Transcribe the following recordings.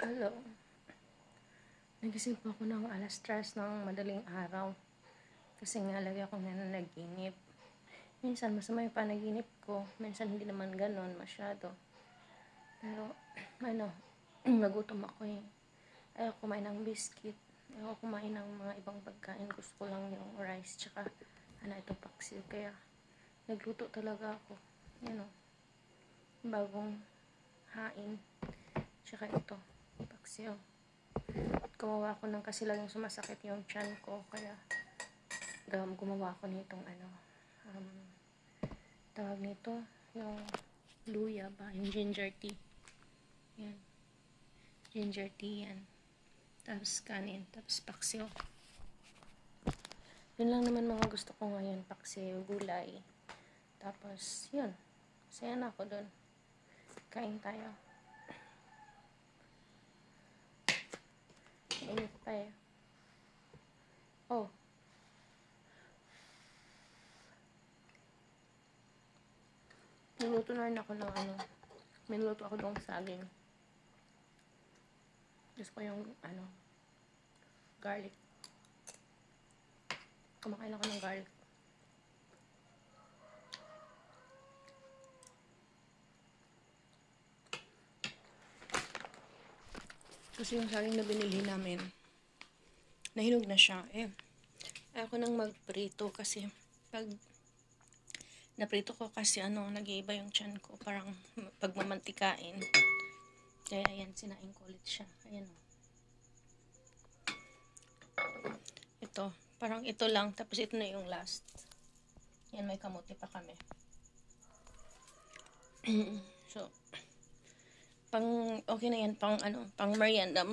Hello. Nagising po ako ng alas 3 ng madaling araw. Kasi nga lagi akong nananaginip. Minsan masama yung panaginip ko. Minsan hindi naman ganon masyado. Pero, nagutom ako eh. Ayaw kumain ng biscuit. Ayaw kumain ng mga ibang pagkain. Gusto ko lang yung rice. Tsaka, itong paksiw. Kaya, nagluto talaga ako. Bagong hain. Tsaka ito, paksiw. Gumawa ako ng kasi laging sumasakit yung tiyan ko, kaya gumawa ako nitong tawag nito, yung luya ba, yung ginger tea. Yan. Ginger tea yan. Tapos kanin, tapos paksiw. Yun lang naman mga gusto ko ngayon, paksiw, gulay. Tapos, yun. Masaya na ako dun. Kain tayo. Init pa eh. Oh. Niluto na rin ako ng Niluto ako ng saging. Gusto ko yung garlic. Kumakain ako ng garlic. Kasi yung saging na binili namin, nahinog na siya. Ako nang magprito kasi pag naprito ko kasi nag-iiba yung tiyan ko. Parang pagmamantikain. Kaya ayan, sinain ko ulit siya. Ayan o. Ito, parang ito lang. Tapos ito na yung last. Yan, may kamote pa kami. So, okay na yan, pang merienda.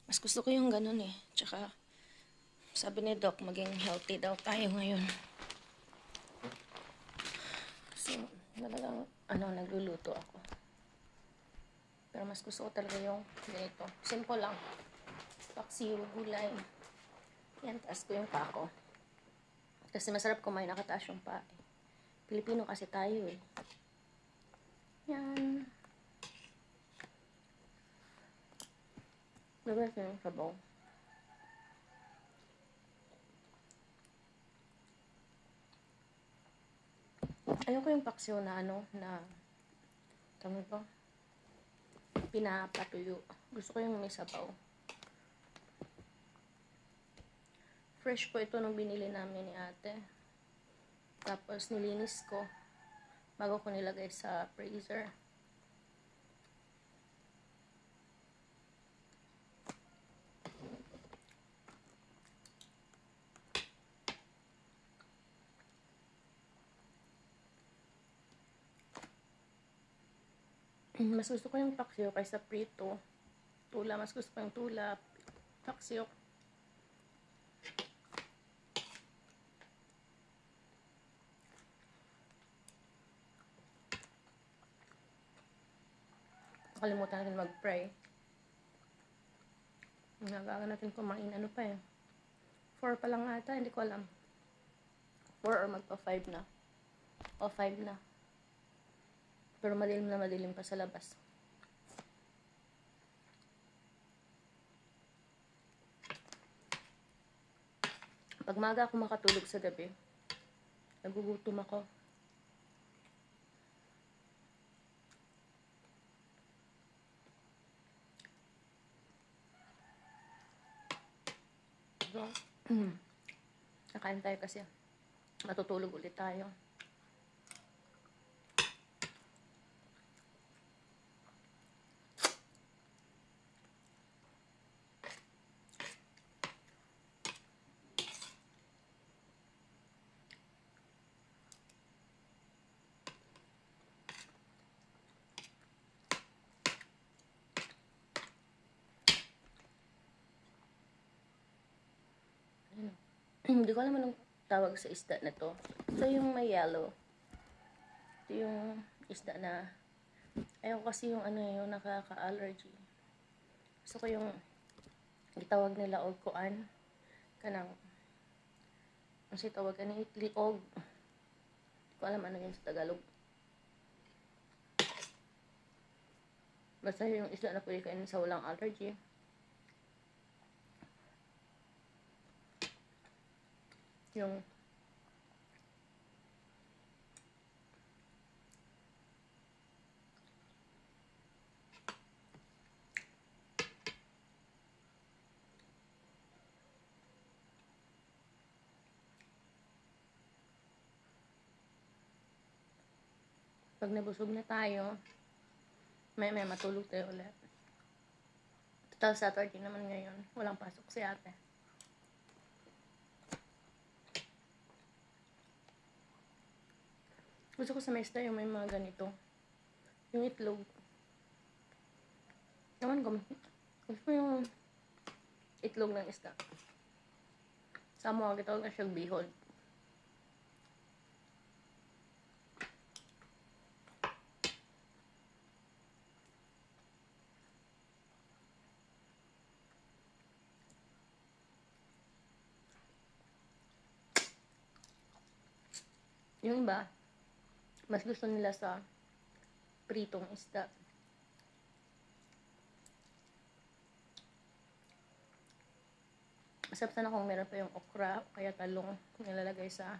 Mas gusto ko yung ganun eh. Tsaka, sabi ni Doc, maging healthy daw tayo ngayon. So, talagang, nagluluto ako. Pero mas gusto ko talaga yung ganito. Simple lang. Paksiw, gulay. Yan, taas ko yung pako. Kasi masarap kumain nakataas yung pa. Pilipino kasi tayo eh. Yan. Lagay ko yung sabaw. Ayoko yung paksiw na tawag ko, pinapatuyo. Gusto ko yung may sabaw. Fresh po ito nung binili namin ni ate. Tapos nilinis ko bago ko nilagay sa freezer. Mas gusto ko yung paksiw kaysa prito. Tula, mas gusto ko yung tula. Paksiw. Nakalimutan natin mag-pray. Nagaga natin kumain. 4 pa lang ata, hindi ko alam. 4 or magpa 5 na. O 5 na. Pero madilim pa sa labas. Pag maga ako makatulog sa gabi, nagugutom ako. So, nakain tayo kasi matutulog ulit tayo. Hindi ko alam anong tawag sa isda na to. Ito yung may yellow. Ito yung isda na ayaw kasi yung yung nakaka-allergy. Gusto ko yung itawag nila og kuan kanang kasi tawag ani liog. Hindi ko alam ano yun sa Tagalog. Basta yung isda na pwede kainin sa walang allergy. Yung pag nabusog na tayo, may matulog tayo ulit. Total Saturday naman ngayon. Walang pasok si ate. Gusto ko sa mesta yung may mga ganito. Yung itlog. Naman ko. Gusto ko yung itlog ng isda. Sa mga gitawag na siyang bihon. Yung iba, mas gusto nila sa pritong isda. Masarap sana kung meron pa yung okra o kaya talong nilalagay sa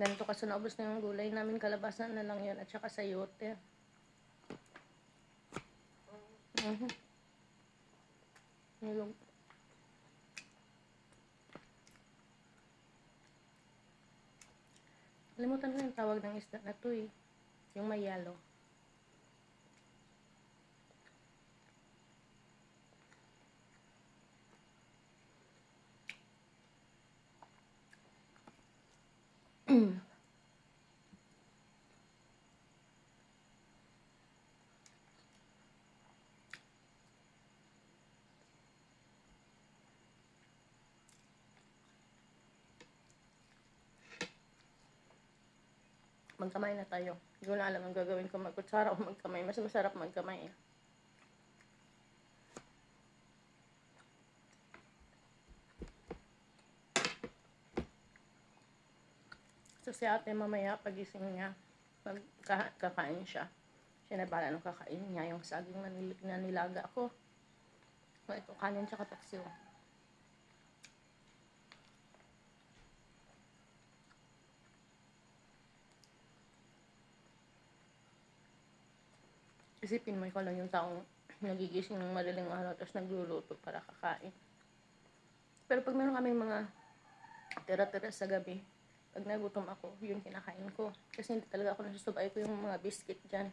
ganito kasi naubos na yung gulay namin, kalabasan na lang yun at saka sayote. Nilog. Kalimutan ko yung tawag ng isda na to eh. Yung may yellow. Magkamay na tayo. Hindi ko na alam ang gagawin ko, magkutsara o magkamay. Mas masarap magkamay eh. So si ate mamaya pagising niya, kakain siya. Siya na bala nung kakain niya yung saging na nilaga ako. So ito, kanin tsaka paksiw. Isipin mo, ikaw lang yung taong nagigising ng madaling araw tapos nagluluto para kakain. Pero pag meron kaming mga tira-tira sa gabi, pag nagutom ako, yun kinakain ko. Kasi hindi talaga ako nasusubay ko yung mga biscuit dyan.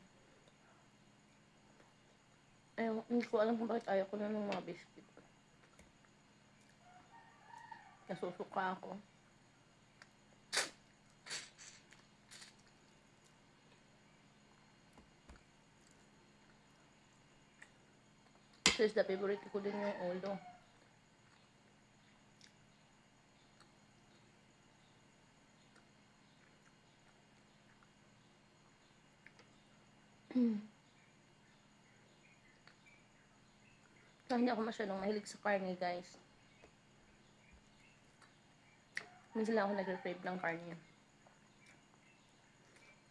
Ayaw, hindi ko alam kung bakit ayaw ko na ng mga biscuit. Nasusuka ako. So isda, favorite ko din yung ulo. So, hindi ako masyadong mahilig sa karne, guys. Minsan lang ako nag-crave ng karne.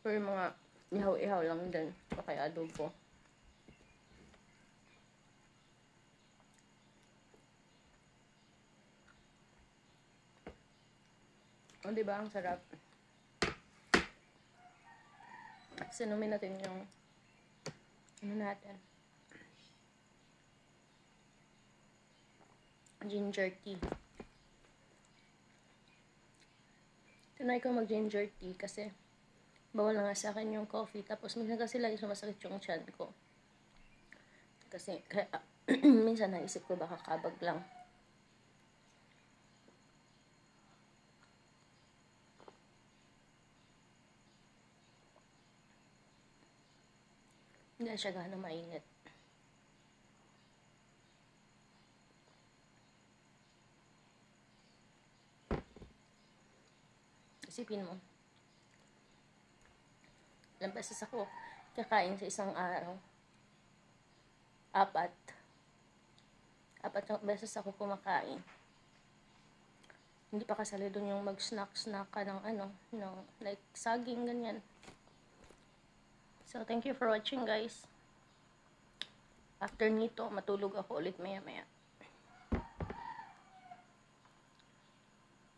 Pero yung mga ihaw-ihaw lang din. O kaya adobo. O, diba? Ang sarap. Sinumin natin yung ano natin. Ginger tea. Tinry ko mag ginger tea kasi bawal na nga sa akin yung coffee. Tapos minsan kasi lagi sumasakit yung tiyan ko. Kasi kaya, minsan naisip ko baka kabag lang. Hindi siya gano'ng mainit. Isipin mo. Ilang beses ako kakain sa isang araw. 4 beses ako kumakain. Hindi pa kasali doon yung mag-snack ka ng ng like saging, ganyan. So, thank you for watching, guys. After nito, matulog ako ulit maya-maya.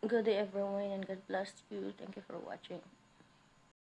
Good day everyone and God bless you. Thank you for watching.